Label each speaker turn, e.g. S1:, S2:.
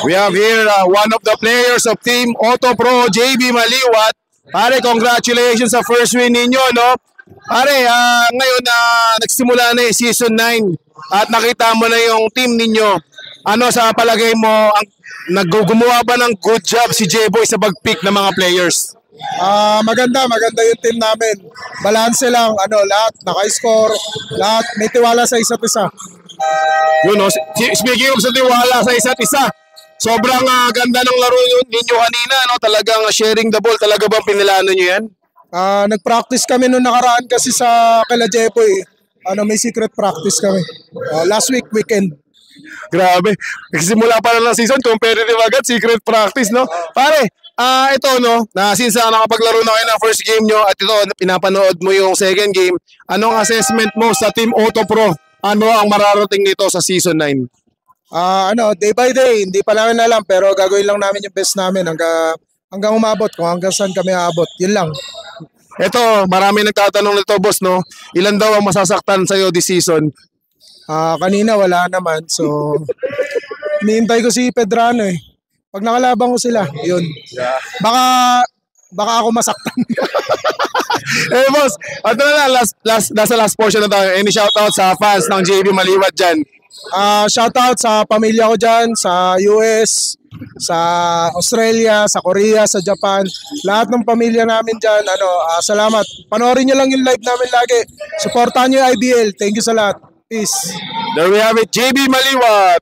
S1: We have here one of the players of Team Auto Pro, JB Maliwat. Pare, congratulations sa first win ninyo, no? Pare, ngayon nagsimula na yung Season 9 at nakita mo na yung team ninyo. Ano sa palagay mo, gumawa ba ng good job si J-Boy sa pag-pick ng mga players?
S2: Maganda yung team namin. Balanse lang, lahat naka-score, lahat may tiwala sa isa't isa.
S1: Yun, no? Speaking of sa tiwala sa isa't isa, sobrang ganda ng laro ninyo kanina, no? Talagang sharing the ball, talaga bang pinilano nyo yan?
S2: Nag-practice kami nung nakaraan kasi sa kala Jepoy. May secret practice kami. Last weekend.
S1: Grabe. Nagsimula pa lang ng season, competitive agad, secret practice, no? Pare, ito, no? Since nakapaglaro na kayo ng first game nyo at ito, pinapanood mo yung second game, anong assessment mo sa Team Auto Pro? Ano ang mararating nito sa Season 9?
S2: Day by day, hindi pa namin alam pero gagawin lang namin yung best namin hanggang umabot, kung hanggang saan kami aabot. Yun lang.
S1: Ito, marami nagtatanong nito, boss, no? Ilan daw ang masasaktan sa'yo this season?
S2: Kanina wala naman. So, hinihintay ko si Pedrano eh. Pag nakalaban ko sila, yun. Baka ako masaktan.
S1: Boss, ito na nasa last portion na tayo. Any shoutout sa fans ng JB Maliwat dyan?
S2: Shoutout sa pamilya ko dyan, sa US, sa Australia, sa Korea, sa Japan. Lahat ng pamilya namin dyan, salamat. Panoorin nyo lang yung live namin lagi. Supportahan nyo yung IBL. Thank you sa lahat. Peace.
S1: There we have it, JB Maliwat.